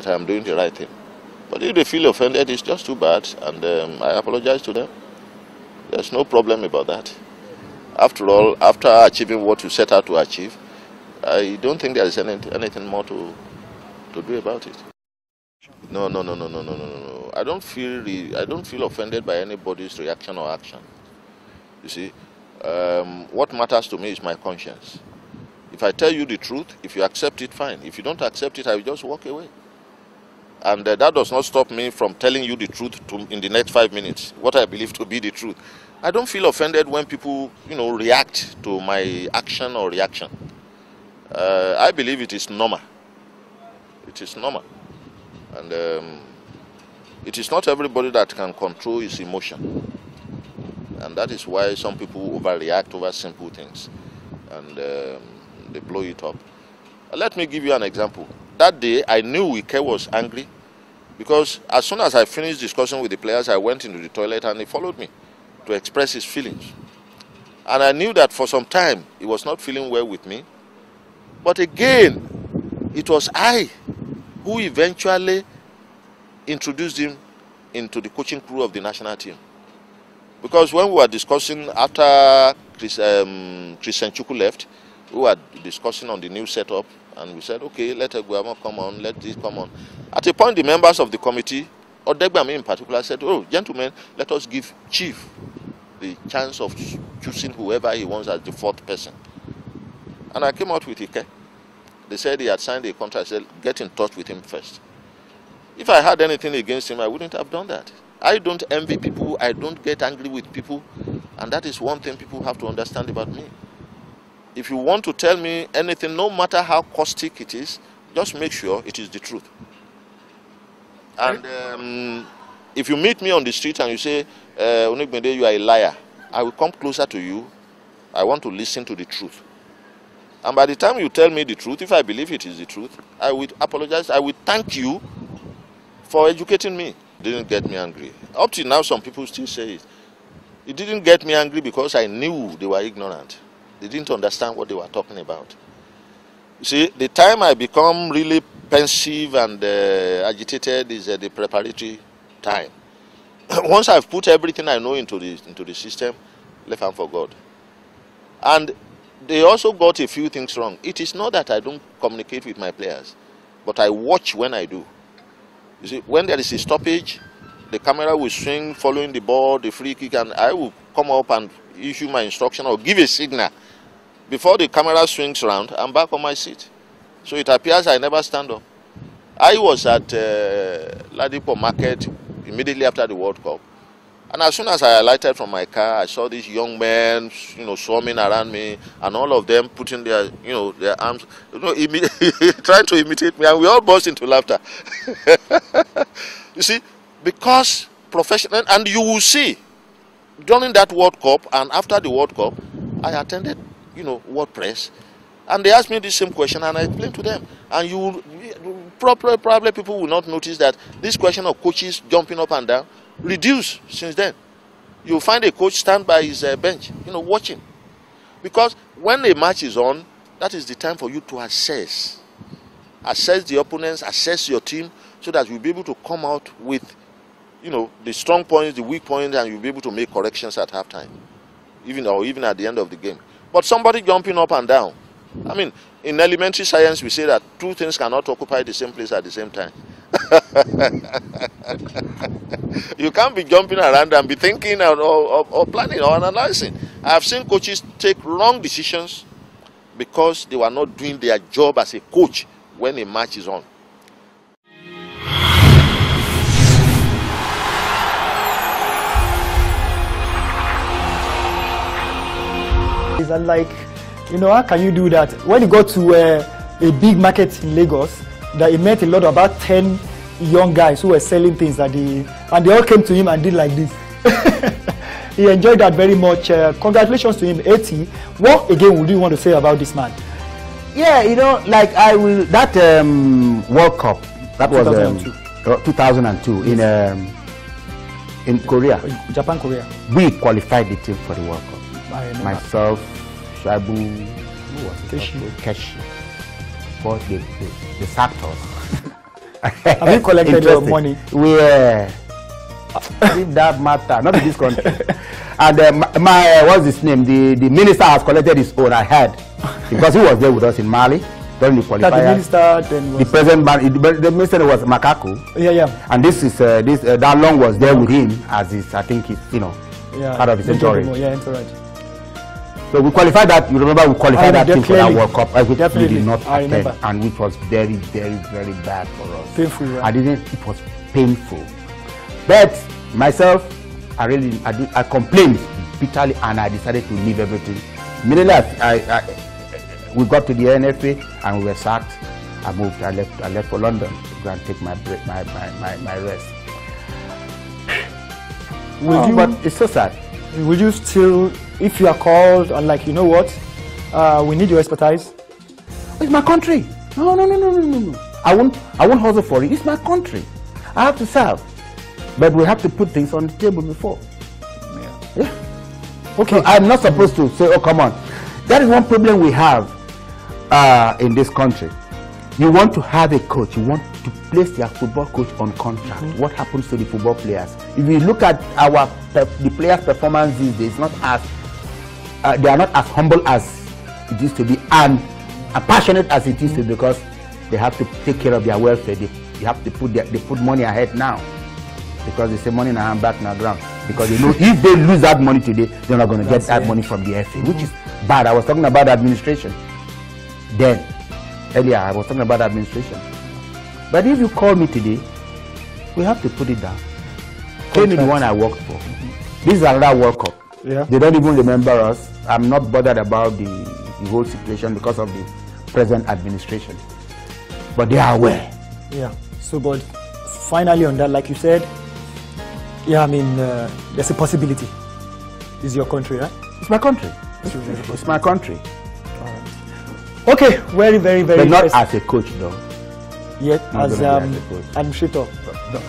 that I am doing the right thing. But if they feel offended, it's just too bad, and I apologize to them. There's no problem about that. After all, after achieving what you set out to achieve, I don't think there is anything more to do about it. No. I don't feel offended by anybody's reaction or action. You see, what matters to me is my conscience. If I tell you the truth, if you accept it, fine. If you don't accept it, I will just walk away. And that does not stop me from telling you the truth in the next 5 minutes, what I believe to be the truth. I don't feel offended when people, react to my action or reaction. I believe it is normal. It is normal. And it is not everybody that can control his emotion. And that is why some people overreact over simple things. And they blow it up. Let me give you an example. That day, I knew Ike was angry because as soon as I finished discussing with the players, I went into the toilet and he followed me to express his feelings. And I knew that for some time, he was not feeling well with me. But again, it was I who eventually introduced him into the coaching crew of the national team. Because when we were discussing after Christian Chukwu left, we were discussing on the new setup, and we said, okay, let Okegbenro come on, let this come on. At a point, the members of the committee, Okegbenro in particular, said, oh, gentlemen, let us give Chief the chance of choosing whoever he wants as the fourth person. And I came out with Ike. They said he had signed a contract. I said, get in touch with him first. If I had anything against him, I wouldn't have done that. I don't envy people. I don't get angry with people. And that is one thing people have to understand about me. If you want to tell me anything, no matter how caustic it is, just make sure it is the truth. And if you meet me on the street and you say, Okegbenro, you are a liar, I will come closer to you. I want to listen to the truth. And by the time you tell me the truth, if I believe it is the truth, I will apologize. I will thank you for educating me. It didn't get me angry. Up till now, some people still say it. It didn't get me angry because I knew they were ignorant. They didn't understand what they were talking about. You see, the time I become really pensive and agitated is the preparatory time. Once I've put everything I know into the system, left hand for God. And they also got a few things wrong. It is not that I don't communicate with my players, but I watch when I do. You see, when there is a stoppage, the camera will swing following the ball, the free kick, and I will come up and issue my instruction or give a signal. Before the camera swings around, I'm back on my seat. So it appears I never stand up. I was at Ladipo Market immediately after the World Cup. And as soon as I alighted from my car, I saw these young men, swarming around me, and all of them putting their, their arms, trying to imitate me, and we all burst into laughter. You see, because professional, and you will see, during that World Cup and after the World Cup, I attended, World Press, and they asked me the same question, and I explained to them. And probably people will not notice that this question of coaches jumping up and down reduced since then. You'll find a coach stand by his bench, watching. Because when a match is on, that is the time for you to assess the opponents, assess your team, so that you'll be able to come out with, the strong points, the weak points, and you'll be able to make corrections at halftime, even at the end of the game. But somebody jumping up and down, I mean, in elementary science, we say that two things cannot occupy the same place at the same time. You can't be jumping around and be thinking or planning or analyzing. I have seen coaches take wrong decisions because they were not doing their job as a coach when a match is on. And like, how can you do that? When you go to a big market in Lagos, that he met a lot, about 10 young guys who were selling things and they all came to him and did like this. He enjoyed that very much. Congratulations to him, 80. What again would you want to say about this man? Yeah, that World Cup, that was 2002 in Korea. Japan, Korea. We qualified the team for the World Cup. Myself, Shabu, who was it? Keshi. But they sacked us. Have you collected your money? If that matter, not in this country. And what's his name? The minister has collected his own, I heard, because he was there with us in Mali during the qualifier. The minister then was the minister was Makako. Yeah. And this is that long was there with him as his, I think he's, part of his entourage. Yeah, entourage. So we qualified that. You remember we qualified that team for that World Cup, which we did not attend, and which was very, very, very bad for us. Painful. Right? It was painful. But myself, I complained bitterly, and I decided to leave everything. Immediately, we got to the NFA and we were sacked. I moved. I left for London to go and take my break, my rest. But it's so sad. Will you still, if you are called and like, you know what, we need your expertise? It's my country. No. I won't hustle for it. It's my country. I have to serve. But we have to put things on the table before. Yeah. Okay. So I'm not supposed to say, oh, come on. That is one problem we have in this country. You want to have a coach. You want to place their football coach on contract. What happens to the football players? If you look at the players' performance these days, they are not as humble as it used to be and passionate as it used to be, because they have to take care of their welfare. They have to put money ahead now, because they say money in our hand, back in our ground. Because they know if they lose that money today, they're not going to get that money from the FA, which is bad. I was talking about administration. Earlier, I was talking about administration. But if you call me today, we have to put it down. Tell me the one I worked for. This is another World Cup. Yeah. They don't even remember us. I'm not bothered about the whole situation because of the present administration. But they are aware. Yeah. So, but finally on that, like you said, yeah, I mean, there's a possibility. It's your country, right? It's my country. It's my country. Okay, very, very, very. But not as a coach, though. Yet, as administrator. No.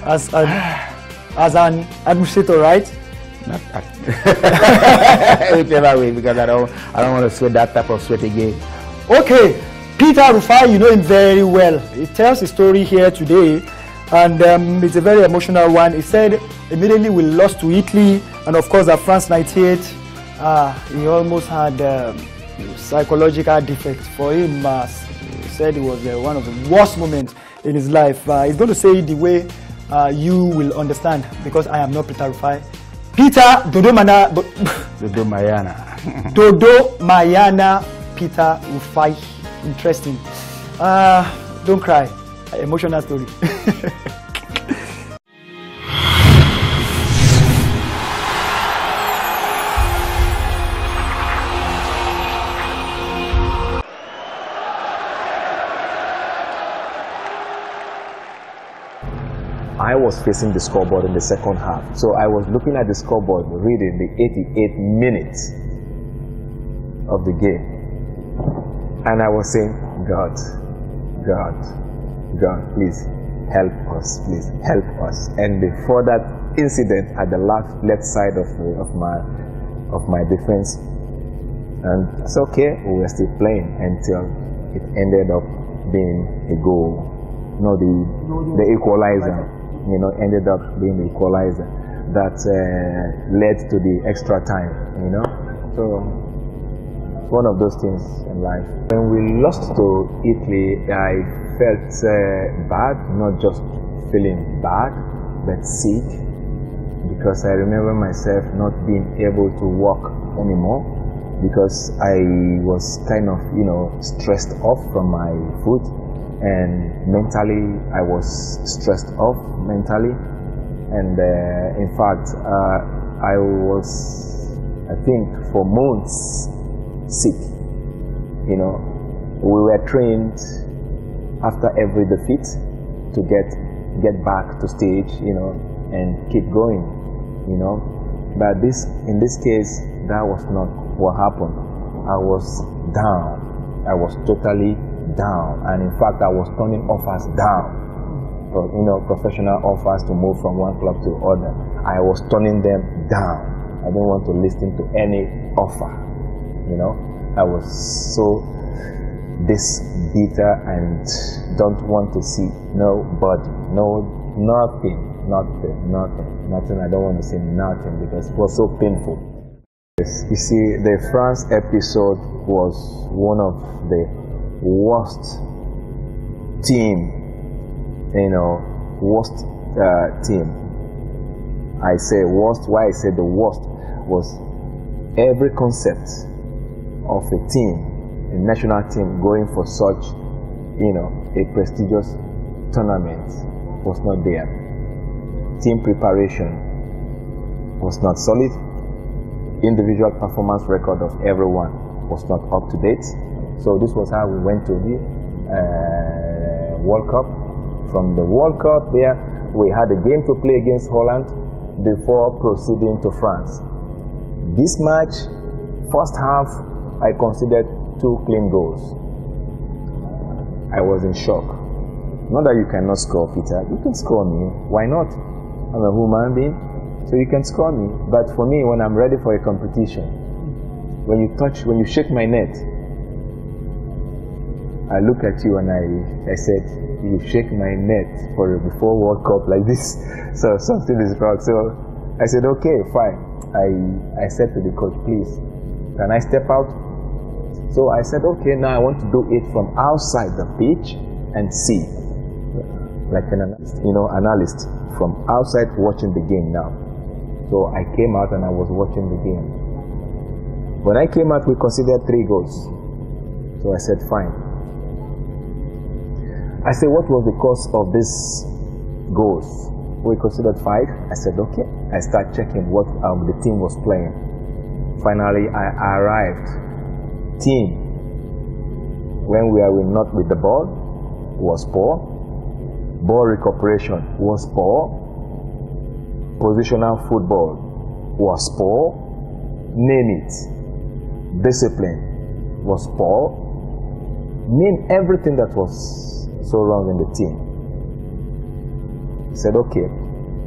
as an administrator, right? Not whichever way, because I don't want to sweat that type of sweat again. Okay, Peter Rufai, you know him very well. He tells a story here today, and it's a very emotional one. He said immediately we lost to Italy, and of course at France 98, he almost had psychological defects. For him, he said it was one of the worst moments in his life. He's going to say it the way you will understand, because I am not Peter Rufai. Peter Dodo Mayana Peter Rufai. Interesting. Don't cry. Emotional story. I was facing the scoreboard in the second half. So I was looking at the scoreboard, reading the 88 minutes of the game. And I was saying, God, please help us, please help us. And before that incident at the left side of my defense, and it's okay, we were still playing until it ended up being a goal. No, the equalizer. Ended up being the equalizer that led to the extra time, So it's one of those things in life. When we lost to Italy, I felt bad, not just feeling bad, but sick, because I remember myself not being able to walk anymore, because I was kind of, stressed off from my foot. And mentally, I was stressed off mentally, and in fact, I was, I think, for months sick. We were trained after every defeat to get back to stage, and keep going, But in this case, that was not what happened. I was down. I was totally down, and in fact I was turning offers down. Professional offers to move from one club to other. I was turning them down. I didn't want to listen to any offer. I was so this bitter and don't want to see nobody, nothing. I don't want to say nothing because it was so painful. You see, the France episode was one of the worst team, worst team. I say worst. Why I say the worst was every concept of a team, a national team going for such, a prestigious tournament was not there. Team preparation was not solid. Individual performance record of everyone was not up to date. So this was how we went to the World Cup. From the World Cup there, we had a game to play against Holland before proceeding to France. This match, first half, I considered 2 clean goals. I was in shock. Not that you cannot score, Peter. You can score me. Why not? I'm a human being, so you can score me. But for me, when I'm ready for a competition, when you shake my net, I look at you and I said, you shake my net before World Cup like this, so something is wrong. So I said, okay, fine. I said to the coach, please, can I step out? So I said, okay, now I want to do it from outside the pitch and see, like an analyst from outside watching the game now. So I came out and I was watching the game. When I came out, we considered 3 goals. So I said, fine. I said, what was the cause of these goals? We considered 5. I said, okay. I started checking what the team was playing. Finally, I arrived. Team, when we were not with the ball, was poor. Ball recuperation was poor. Positional football was poor. Name it. Discipline was poor. Name everything that was so wrong in the team. He said, okay,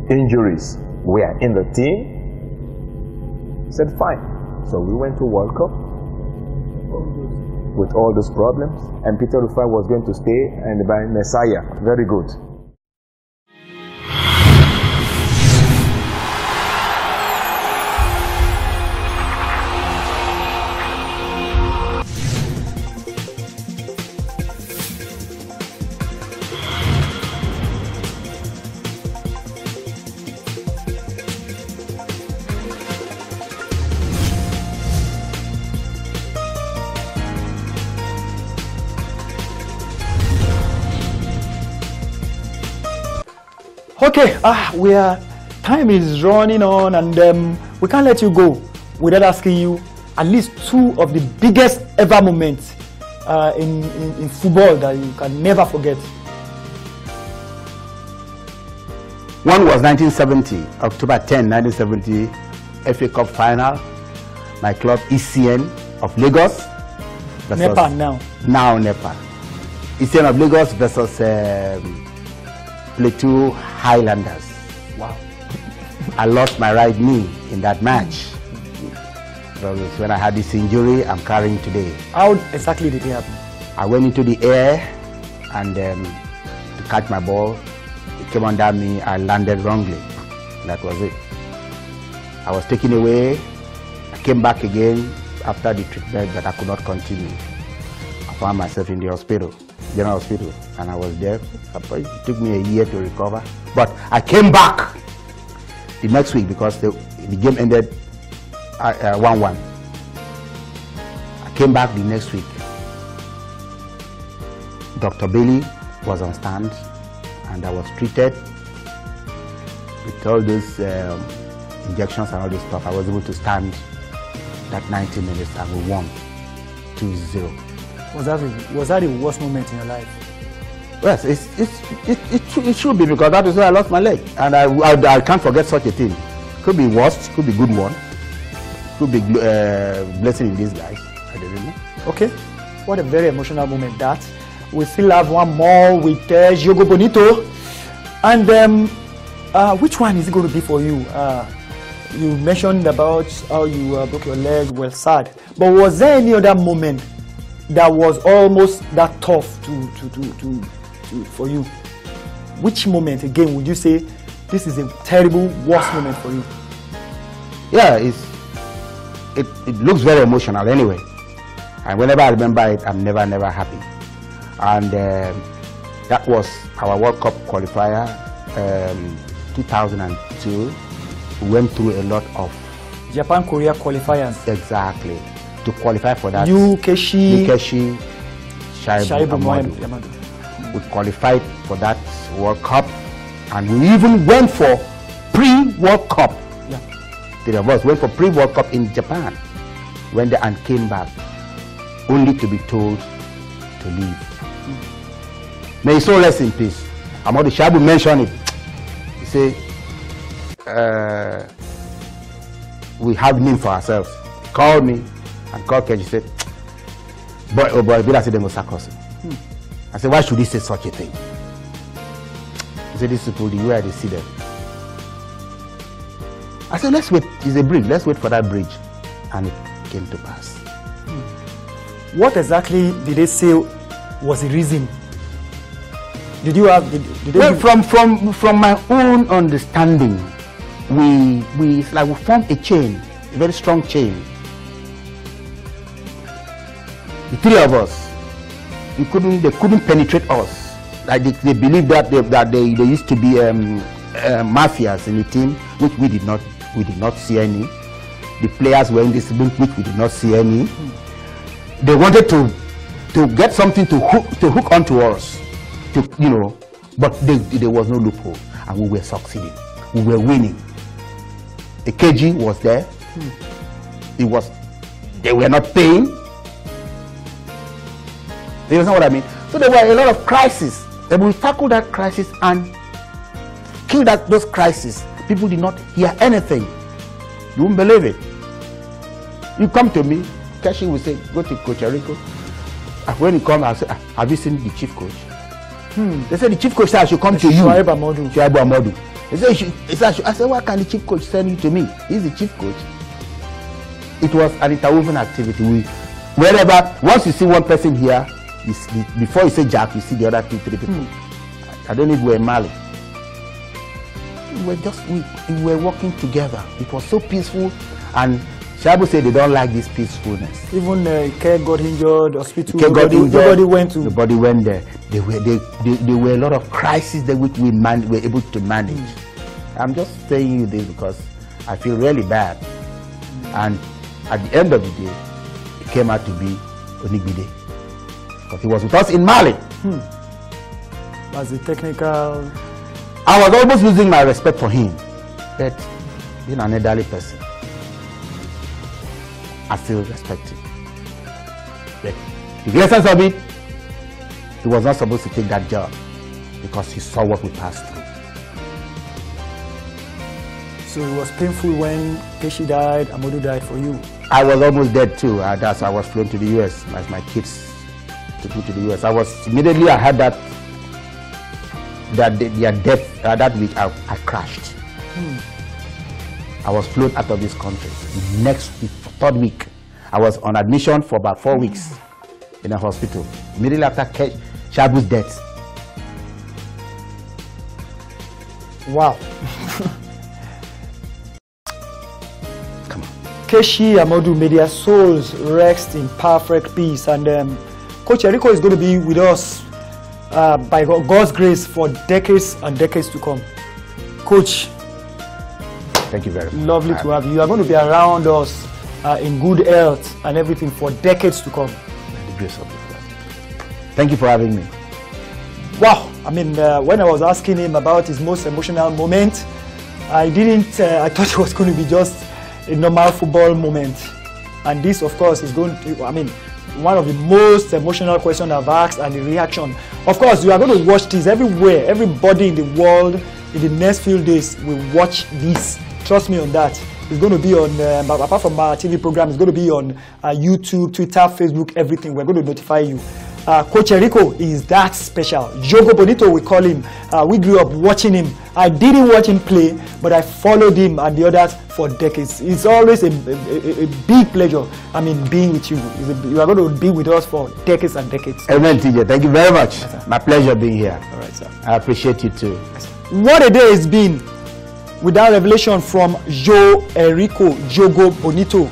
injuries were in the team. He said, fine. So we went to World Cup with all those problems, and Peter Rufai was going to stay and by Messiah. Very good. Okay, time is running on, and we can't let you go without asking you at least 2 of the biggest ever moments in football that you can never forget. One was 1970, October 10, 1970, FA Cup final. My club ECN of Lagos versus Nepa now Nepa. ECN of Lagos versus Plateau Highlanders. Wow. I lost my right knee in that match. When I had this injury I'm carrying today. How exactly did it happen? I went into the air and to catch my ball, it came under me, I landed wrongly. That was it. I was taken away. I came back again after the treatment, but I could not continue. I found myself in the hospital, general hospital, and I was there. It took me a year to recover, but I came back the next week because the game ended 1-1. I came back the next week. Dr. Bailey was on stand and I was treated with all those injections and all this stuff. I was able to stand that 90 minutes and we won 2-0. Was that the worst moment in your life? Yes, it should be, because that is where I lost my leg, and I can't forget such a thing. Could be worst, could be good one, could be blessing in disguise. I don't know. Okay, what a very emotional moment that. We still have one more with Jogo Bonito, and which one is it going to be for you? You mentioned about how you broke your leg. Well, sad, but was there any other moment that was almost that tough for you? Which moment again would you say this is a terrible worst moment for you? Yeah, it looks very emotional anyway, and whenever I remember it, I'm never happy. And that was our World Cup qualifier, 2002. We went through a lot of Japan-Korea qualifiers. Exactly, to qualify for that. Keshi, Shaibu Amadu. We qualified for that World Cup, and we even went for pre-World Cup. Yeah. Three of us went for pre-World Cup in Japan, went there and came back, only to be told to leave. May his soul rest in peace. Amadu Shaibu mentioned it. He said, we have name for ourselves. He called me and called Keji. He said, boy, oh boy, Bila said they must sack us. I said, why should he say such a thing? He said, these people, the way they see them. I said, let's wait. It's a bridge. Let's wait for that bridge. And it came to pass. What exactly did they say was the reason? Did you have? Well, from my own understanding, we formed a chain, a very strong chain. The three of us, they couldn't penetrate us. Like they believed that they used to be mafias in the team, which we did not see any. The players were indisciplined, which we did not see any. They wanted to get something to hook onto us, but there was no loophole, and we were succeeding. We were winning. The KG was there. They were not paying. You understand what I mean? So there were a lot of crises. And we tackled that crisis and killed those crises. People did not hear anything. You won't believe it. You come to me, Keshi will say, go to Coach Eriko. When he comes, I say, have you seen the chief coach? They said the chief coach said I should come to you. Shaibu Amadu. I said, why can't the chief coach send you to me? He's the chief coach. It was an interwoven activity. Wherever, once you see one person here, before you say Jack, you see the other 2-3 people. I don't know if we're in Mali. We were working together. It was so peaceful, and Shaibu said they don't like this peacefulness. Even Care got injured, hospital. Nobody went to. Nobody went there. There were a lot of crises that we were able to manage. I'm just saying you this because I feel really bad. And at the end of the day, it came out to be Onigbide. Because he was with us in Mali. As a technical... I was almost losing my respect for him. But being an elderly person, I still respect him. But the essence of it, he was not supposed to take that job because he saw what we passed through. So it was painful when Keshi died, Amadu died for you. I was almost dead too. That's why I was flown to the US as my kids took me to the US. I had that their death that week I crashed. I was flown out of this country. Next week, third week, I was on admission for about 4 weeks in a hospital. Immediately after Shaibu's death. Wow. Come on. Keshi Amadu, may their souls rest in perfect peace. And Coach Eriko is going to be with us by God's grace for decades and decades to come. Coach, thank you very much. Lovely to have you. You are going to be around us in good health and everything for decades to come. By the grace of God. Thank you for having me. Wow. I mean, when I was asking him about his most emotional moment, I thought it was going to be just a normal football moment. And this, of course, is going to, one of the most emotional questions I've asked, and the reaction. Of course, you are going to watch this everywhere. Everybody in the world in the next few days will watch this. Trust me on that. It's going to be on, apart from our TV program, it's going to be on YouTube, Twitter, Facebook, everything. We're going to notify you. Coach Enrico is that special. Jogo Bonito, we call him. We grew up watching him. I didn't watch him play, but I followed him and the others for decades. It's always a big pleasure, I mean, being with you. You are going to be with us for decades and decades. Amen, TJ. Thank you very much. Yes, my pleasure being here. All right, sir. I appreciate you too. Yes, what a day it's been with that revelation from Jogo Bonito.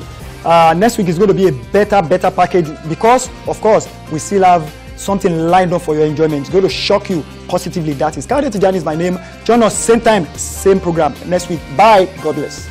Next week is going to be a better package because, of course, we still have something lined up for your enjoyment. It's going to shock you positively. That is Kayode Tijani is my name. Join us same time, same program next week. Bye. God bless.